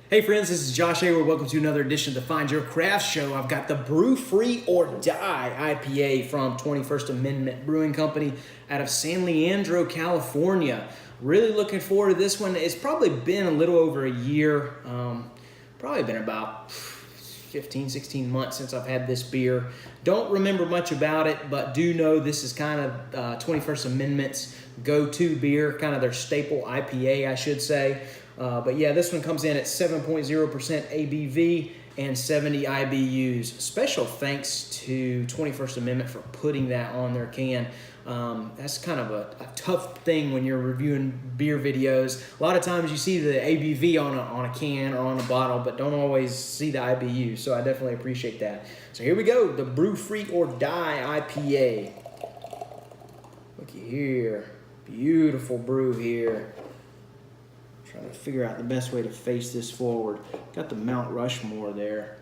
Hey friends, this is Josh Hayward. Welcome to another edition of the Find Your Craft Show. I've got the Brew Free or Die IPA from 21st Amendment Brewing Company out of San Leandro, California. Really looking forward to this one. It's probably been a little over a year, probably been about 15, 16 months since I've had this beer. Don't remember much about it, but do know this is kind of 21st Amendment's go-to beer, kind of their staple IPA, I should say. But yeah, this one comes in at 7.0% ABV and 70 IBUs. Special thanks to 21st Amendment for putting that on their can. That's kind of a tough thing when you're reviewing beer videos. A lot of times you see the ABV on a can or on a bottle, but don't always see the IBU. So I definitely appreciate that. So here we go, the Brew Free or Die IPA. Looky here, beautiful brew here. Trying to figure out the best way to face this forward. Got the Mount Rushmore there.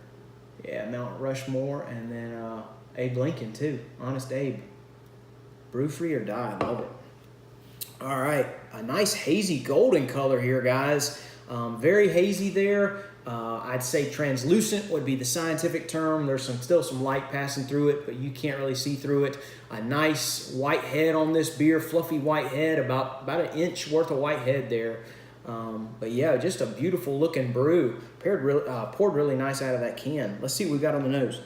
Yeah, Mount Rushmore, and then Abe Lincoln too. Honest Abe. Brew Free or Die, love it. All right, a nice hazy golden color here, guys. Very hazy there. I'd say translucent would be the scientific term. There's still some light passing through it, but you can't really see through it. A nice white head on this beer, fluffy white head, about an inch worth of white head there. But yeah, just a beautiful looking brew. Poured really nice out of that can. Let's see what we got on the nose.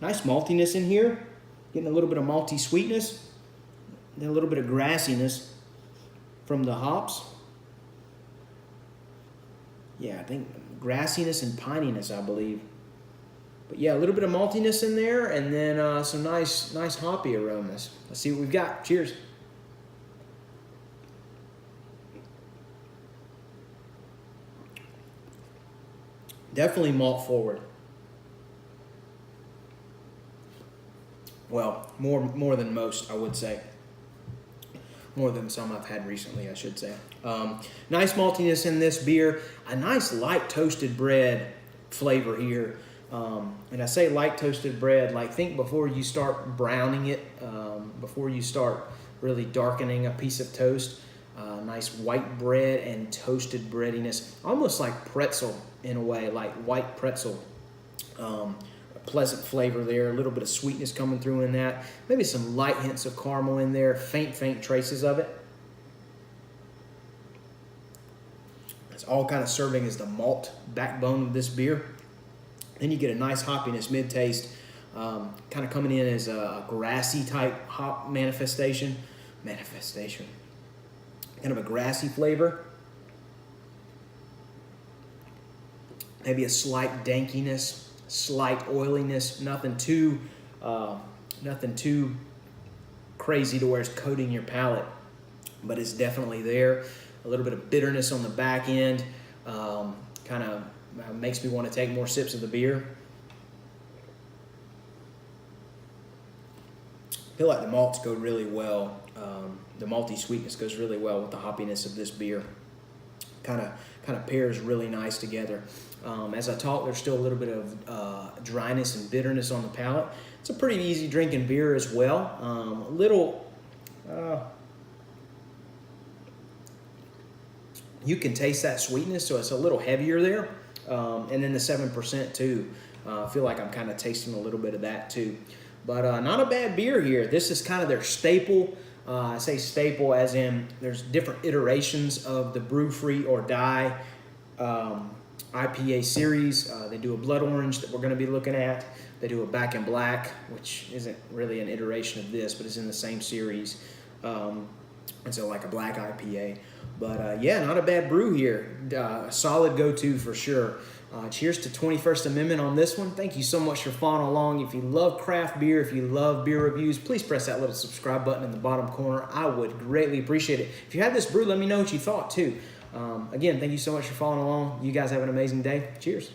Nice maltiness in here. Getting a little bit of malty sweetness. Then a little bit of grassiness from the hops. Yeah, I think grassiness and pininess, I believe. But yeah, a little bit of maltiness in there, and then some nice hoppy aromas. Let's see what we've got. Cheers. Definitely malt forward. Well, more than most, I would say. More than some I've had recently, I should say. Nice maltiness in this beer. A nice light toasted bread flavor here. And I say light toasted bread, like think before you start browning it, before you start really darkening a piece of toast. Nice white bread and toasted breadiness, almost like pretzel in a way, like white pretzel. A pleasant flavor there, a little bit of sweetness coming through in that. Maybe some light hints of caramel in there, faint traces of it. It's all kind of serving as the malt backbone of this beer. Then you get a nice hoppiness mid-taste, kind of coming in as a grassy type hop manifestation. Kind of a grassy flavor. Maybe a slight dankiness, slight oiliness, nothing too crazy to where it's coating your palate, but it's definitely there. A little bit of bitterness on the back end, kind of makes me want to take more sips of the beer. I feel like the malts go really well. The malty sweetness goes really well with the hoppiness of this beer. Kind of pairs really nice together. As I talk, there's still a little bit of dryness and bitterness on the palate. It's a pretty easy drinking beer as well. You can taste that sweetness, so it's a little heavier there. And then the 7% too. I feel like I'm kind of tasting a little bit of that too. But not a bad beer here. This is kind of their staple. I say staple as in there's different iterations of the Brew Free or Die IPA series. They do a blood orange that we're going to be looking at. They do a back in black, which isn't really an iteration of this, but it's in the same series. And so like a black IPA. But yeah, not a bad brew here. A solid go-to for sure. Cheers to 21st Amendment on this one. Thank you so much for following along. If you love craft beer, if you love beer reviews, please press that little subscribe button in the bottom corner. I would greatly appreciate it. If you had this brew, let me know what you thought too. Again, thank you so much for following along. You guys have an amazing day. Cheers.